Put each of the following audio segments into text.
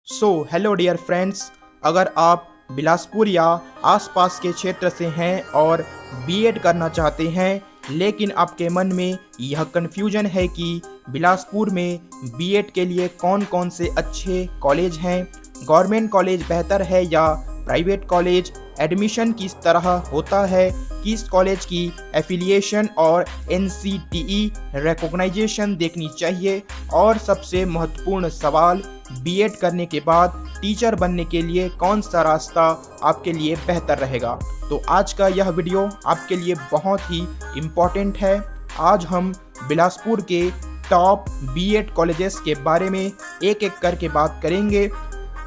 Hello dear friends. अगर आप बिलासपुर या आसपास के क्षेत्र से हैं और बीएड करना चाहते हैं, लेकिन आपके मन में यह कन्फ्यूजन है कि बिलासपुर में बीएड के लिए कौन कौन से अच्छे कॉलेज हैं, गवर्नमेंट कॉलेज बेहतर है या प्राइवेट कॉलेज, एडमिशन किस तरह होता है, किस कॉलेज की एफिलिएशन और एनसीटीई रिकॉग्नाइजेशन देखनी चाहिए, और सबसे महत्वपूर्ण सवाल, बीएड करने के बाद टीचर बनने के लिए कौन सा रास्ता आपके लिए बेहतर रहेगा। तो आज का यह वीडियो आपके लिए बहुत ही इम्पोर्टेंट है। आज हम बिलासपुर के टॉप बीएड कॉलेजेस के बारे में एक एक करके बात करेंगे।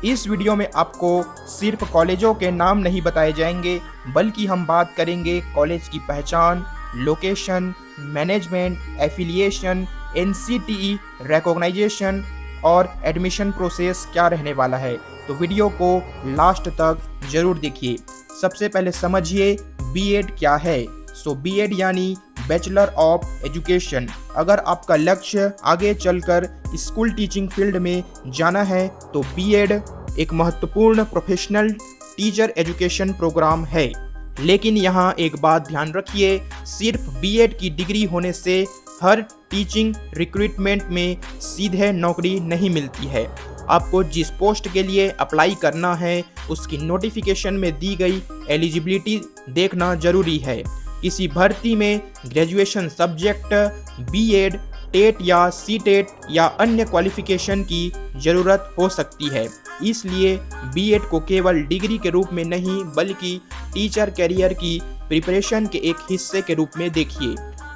इस वीडियो में आपको सिर्फ कॉलेजों के नाम नहीं बताए जाएंगे, बल्कि हम बात करेंगे कॉलेज की पहचान, location, management, affiliation, NCTE recognization और एडमिशन प्रोसेस क्या रहने वाला है। तो वीडियो को लास्ट तक जरूर देखिए। सबसे पहले समझिए बीएड क्या है। बीएड यानी बैचलर ऑफ एजुकेशन। अगर आपका लक्ष्य आगे चलकर स्कूल टीचिंग फील्ड में जाना है तो बीएड एक महत्वपूर्ण प्रोफेशनल टीचर एजुकेशन प्रोग्राम है। लेकिन यहाँ एक बात ध्यान रखिए, सिर्फ बीएड की डिग्री होने से हर टीचिंग रिक्रूटमेंट में सीधे नौकरी नहीं मिलती है। आपको जिस पोस्ट के लिए अप्लाई करना है उसकी नोटिफिकेशन में दी गई एलिजिबिलिटी देखना जरूरी है। किसी भर्ती में ग्रेजुएशन सब्जेक्ट, बीएड, टेट या सीटेट या अन्य क्वालिफिकेशन की ज़रूरत हो सकती है। इसलिए बीएड को केवल डिग्री के रूप में नहीं, बल्कि टीचर करियर की प्रिपरेशन के एक हिस्से के रूप में देखिए।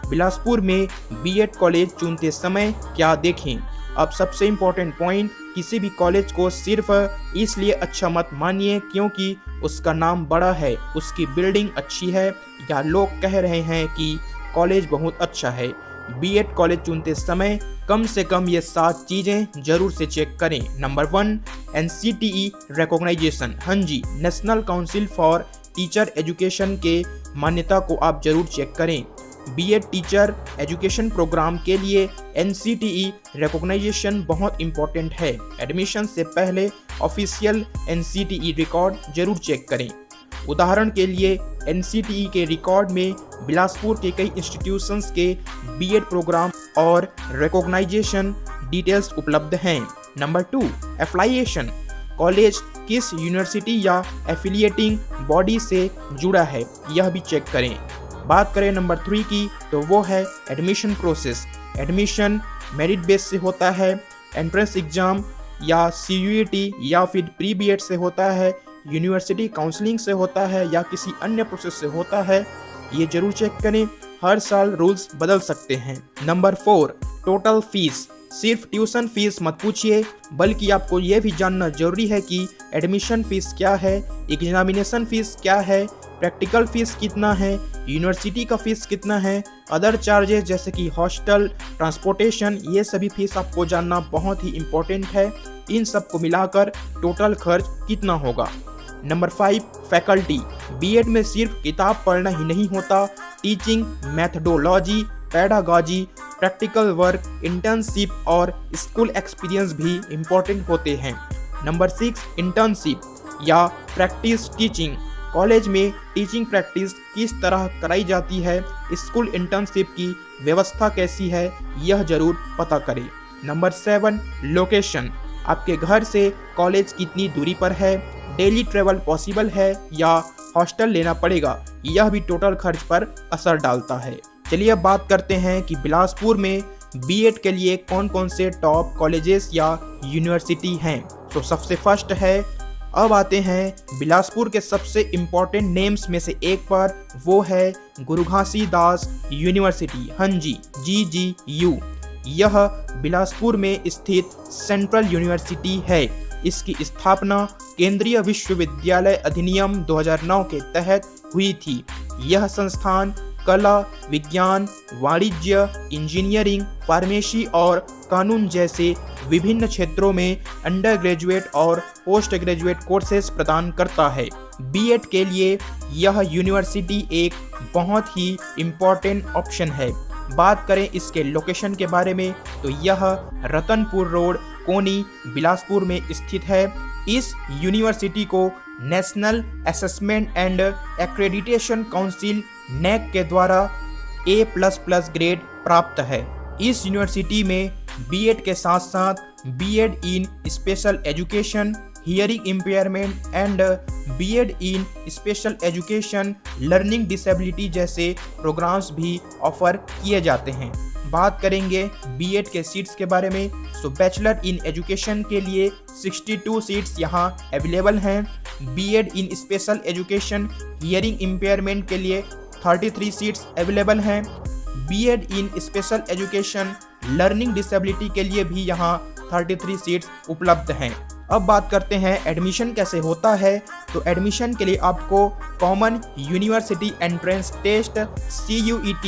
बिलासपुर में बीएड कॉलेज चुनते समय क्या देखें। अब सबसे इम्पोर्टेंट पॉइंट, किसी भी कॉलेज को सिर्फ इसलिए अच्छा मत मानिए क्योंकि उसका नाम बड़ा है, उसकी बिल्डिंग अच्छी है या लोग कह रहे हैं कि कॉलेज बहुत अच्छा है। बीएड कॉलेज चुनते समय कम से कम ये 7 चीज़ें जरूर से चेक करें। Number 1, NCTE recognition. हाँ जी, national council for teacher education के मान्यता को आप जरूर चेक करें। बीएड टीचर एजुकेशन प्रोग्राम के लिए एनसीटीई रिकॉग्नाइजेशन बहुत इंपॉर्टेंट है। एडमिशन से पहले ऑफिशियल एनसीटीई रिकॉर्ड जरूर चेक करें। उदाहरण के लिए एनसीटीई के रिकॉर्ड में बिलासपुर के कई इंस्टीट्यूशंस के बीएड प्रोग्राम और रिकॉग्नाइजेशन डिटेल्स उपलब्ध हैं। Number 2, affiliation. कॉलेज किस यूनिवर्सिटी या एफिलिएटिंग बॉडी से जुड़ा है, यह भी चेक करें। बात करें नंबर 3 की, तो वो है admission process. Admission merit base से होता है, एंट्रेंस एग्जाम या सीयूईटी या फिर प्री बीएड से होता है, यूनिवर्सिटी काउंसलिंग से होता है या किसी अन्य प्रोसेस से होता है, ये जरूर चेक करें। हर साल रूल्स बदल सकते हैं। Number 4, total fees. सिर्फ ट्यूशन फीस मत पूछिए, बल्कि आपको ये भी जानना जरूरी है कि एडमिशन फीस क्या है, एग्जामिनेशन फीस क्या है, प्रैक्टिकल फीस कितना है, यूनिवर्सिटी का फीस कितना है, अदर चार्जेस जैसे कि हॉस्टल, ट्रांसपोर्टेशन, ये सभी फीस आपको जानना बहुत ही इम्पोर्टेंट है। इन सब को मिलाकर टोटल खर्च कितना होगा। Number 5, faculty. बीएड में सिर्फ किताब पढ़ना ही नहीं होता, teaching methodology, pedagogy, practical work, internship और स्कूल एक्सपीरियंस भी इम्पोर्टेंट होते हैं। नंबर 6, इंटर्नशिप या प्रैक्टिस टीचिंग। कॉलेज में टीचिंग प्रैक्टिस किस तरह कराई जाती है, स्कूल इंटर्नशिप की व्यवस्था कैसी है, यह जरूर पता करें। Number 7, location. आपके घर से कॉलेज कितनी दूरी पर है, डेली ट्रेवल पॉसिबल है या हॉस्टल लेना पड़ेगा, यह भी टोटल खर्च पर असर डालता है। चलिए अब बात करते हैं कि बिलासपुर में बीएड के लिए कौन कौन से टॉप कॉलेजेस या यूनिवर्सिटी हैं। तो सबसे फर्स्ट है, अब आते हैं बिलासपुर के सबसे इम्पोर्टेंट नेम्स में से एक पर, वो है गुरु घासीदास यूनिवर्सिटी। हाँ जी, GGU। यह बिलासपुर में स्थित सेंट्रल यूनिवर्सिटी है। इसकी स्थापना केंद्रीय विश्वविद्यालय अधिनियम 2009 के तहत हुई थी। यह संस्थान कला, विज्ञान, वाणिज्य, इंजीनियरिंग, फार्मेसी और कानून जैसे विभिन्न क्षेत्रों में अंडर ग्रेजुएट और पोस्ट ग्रेजुएट कोर्सेज प्रदान करता है। बीएड के लिए यह यूनिवर्सिटी एक बहुत ही इम्पोर्टेंट ऑप्शन है। बात करें इसके लोकेशन के बारे में, तो यह रतनपुर रोड कोनी बिलासपुर में स्थित है। इस यूनिवर्सिटी को national assessment and accreditation council NAAC के द्वारा A++ ग्रेड प्राप्त है। इस यूनिवर्सिटी में बीएड के साथ साथ BEd in special education, hearing impairment and BEd in special education learning disability जैसे प्रोग्राम्स भी ऑफर किए जाते हैं। बात करेंगे बीएड के सीट्स के बारे में, तो बैचलर इन एजुकेशन के लिए 62 सीट्स यहाँ अवेलेबल हैं। BEd in special education hearing impairment के लिए 33 सीट्स अवेलेबल हैं। BEd in special education learning disability के लिए भी यहाँ 33 सीट्स उपलब्ध हैं। अब बात करते हैं एडमिशन कैसे होता है। तो एडमिशन के लिए आपको common university entrance test CUET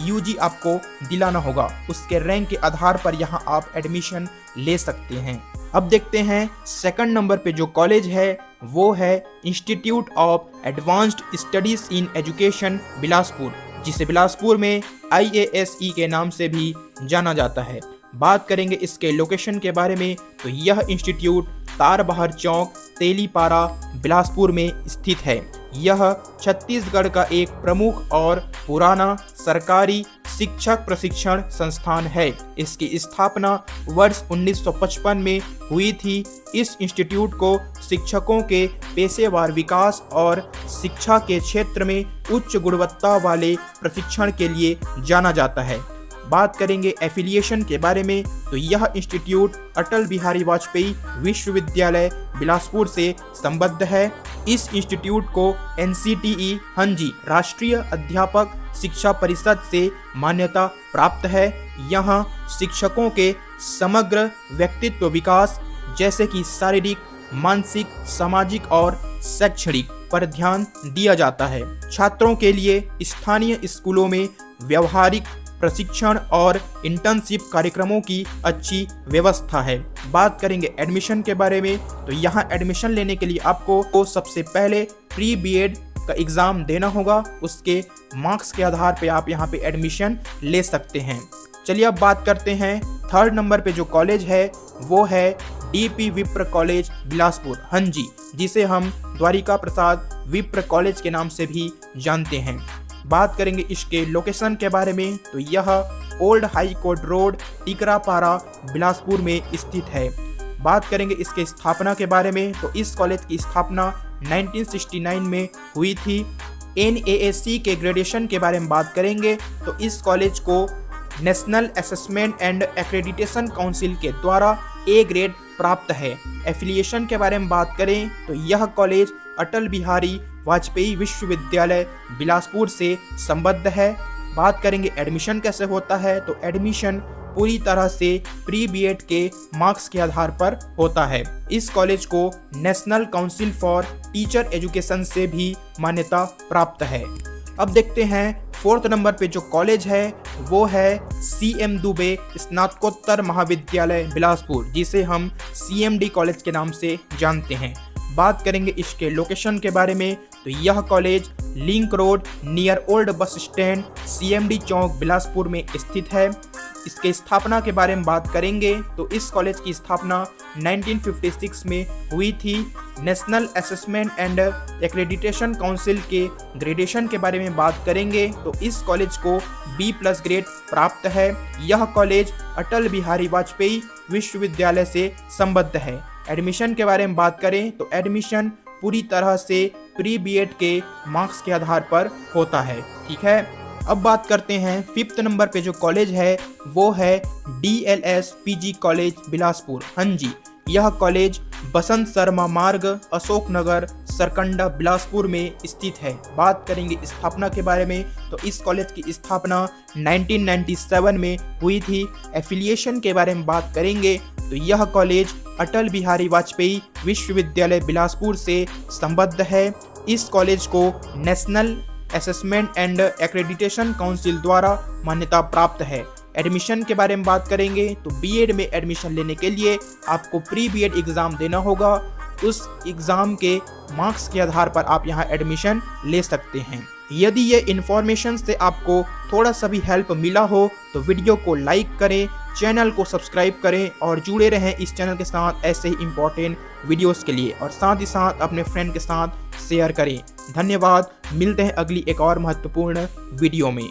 UG आपको दिलाना होगा। उसके रैंक के आधार पर यहाँ आप एडमिशन ले सकते हैं। अब देखते हैं सेकंड नंबर पे जो कॉलेज है वो है institute of advanced studies in education Bilaspur, जिसे बिलासपुर में IASE के नाम से भी जाना जाता है। बात करेंगे इसके लोकेशन के बारे में, तो यह इंस्टीट्यूट तारबहार चौक, तेलीपारा, बिलासपुर में स्थित है। यह छत्तीसगढ़ का एक प्रमुख और पुराना सरकारी शिक्षक प्रशिक्षण संस्थान है। इसकी स्थापना वर्ष 1955 में हुई थी। इस इंस्टीट्यूट को शिक्षकों के पेशेवर विकास और शिक्षा के क्षेत्र में उच्च गुणवत्ता वाले प्रशिक्षण के लिए जाना जाता है। बात करेंगे एफिलिएशन के बारे में, तो यह इंस्टीट्यूट अटल बिहारी वाजपेयी विश्वविद्यालय बिलासपुर से संबद्ध है। इस इंस्टीट्यूट को NCTE राष्ट्रीय अध्यापक शिक्षा परिषद से मान्यता प्राप्त है। यहाँ शिक्षकों के समग्र व्यक्तित्व विकास जैसे कि शारीरिक, मानसिक, सामाजिक और शैक्षणिक पर ध्यान दिया जाता है। छात्रों के लिए स्थानीय स्कूलों में व्यवहारिक प्रशिक्षण और इंटर्नशिप कार्यक्रमों की अच्छी व्यवस्था है। बात करेंगे एडमिशन के बारे में, तो यहाँ एडमिशन लेने के लिए आपको सबसे पहले प्री बीएड का एग्ज़ाम देना होगा। उसके मार्क्स के आधार पे आप यहाँ पे एडमिशन ले सकते हैं। चलिए अब बात करते हैं थर्ड नंबर पे जो कॉलेज है वो है DP विप्र कॉलेज बिलासपुर, जिसे हम द्वारिका प्रसाद विप्र कॉलेज के नाम से भी जानते हैं। बात करेंगे इसके लोकेशन के बारे में, तो यह old high court road, Tikrapara, Bilaspur में स्थित है। बात करेंगे इसके स्थापना के बारे में, तो इस कॉलेज की स्थापना 1969 में हुई थी। NAAC के ग्रेडेशन के बारे में बात करेंगे, तो इस कॉलेज को national assessment and accreditation council के द्वारा A ग्रेड प्राप्त है। एफिलिएशन के बारे में बात करें, तो यह कॉलेज अटल बिहारी वाजपेयी विश्वविद्यालय बिलासपुर से संबद्ध है। बात करेंगे एडमिशन कैसे होता है, तो एडमिशन पूरी तरह से प्री बीएड के मार्क्स के आधार पर होता है। इस कॉलेज को national council for teacher education से भी मान्यता प्राप्त है। अब देखते हैं फोर्थ नंबर पे जो कॉलेज है वो है CM दुबे स्नातकोत्तर महाविद्यालय बिलासपुर, जिसे हम CMD कॉलेज के नाम से जानते हैं। बात करेंगे इसके लोकेशन के बारे में, तो यह college link road near old bus stand CMD चौक बिलासपुर में स्थित है। इसके स्थापना के बारे में बात करेंगे, तो इस कॉलेज की स्थापना 1956 में हुई थी। National assessment and accreditation council के ग्रेडेशन के बारे में बात करेंगे, तो इस कॉलेज को B+ ग्रेड प्राप्त है। यह कॉलेज अटल बिहारी वाजपेयी विश्वविद्यालय से संबद्ध है। एडमिशन के बारे में बात करें, तो एडमिशन पूरी तरह से प्री बीएड के मार्क्स के आधार पर होता है। ठीक है, अब बात करते हैं फिफ्थ नंबर पे जो कॉलेज है वो है DLS PG कॉलेज बिलासपुर। यह कॉलेज बसंत शर्मा मार्ग, अशोक नगर, सरकंडा, बिलासपुर में स्थित है। बात करेंगे स्थापना के बारे में, तो इस कॉलेज की स्थापना 1997 में हुई थी। एफिलिएशन के बारे में बात करेंगे, तो यह कॉलेज अटल बिहारी वाजपेयी विश्वविद्यालय बिलासपुर से संबद्ध है। इस कॉलेज को national assessment and accreditation council द्वारा मान्यता प्राप्त है। एडमिशन के बारे में बात करेंगे, तो बीएड में एडमिशन लेने के लिए आपको प्री बीएड एग्ज़ाम देना होगा। उस एग्ज़ाम के मार्क्स के आधार पर आप यहाँ एडमिशन ले सकते हैं। यदि ये इन्फॉर्मेशन से आपको थोड़ा सा भी हेल्प मिला हो तो वीडियो को लाइक करें, चैनल को सब्सक्राइब करें और जुड़े रहें इस चैनल के साथ ऐसे ही इम्पोर्टेंट वीडियोस के लिए, और साथ ही साथ अपने फ्रेंड के साथ शेयर करें। धन्यवाद। मिलते हैं अगली एक और महत्वपूर्ण वीडियो में।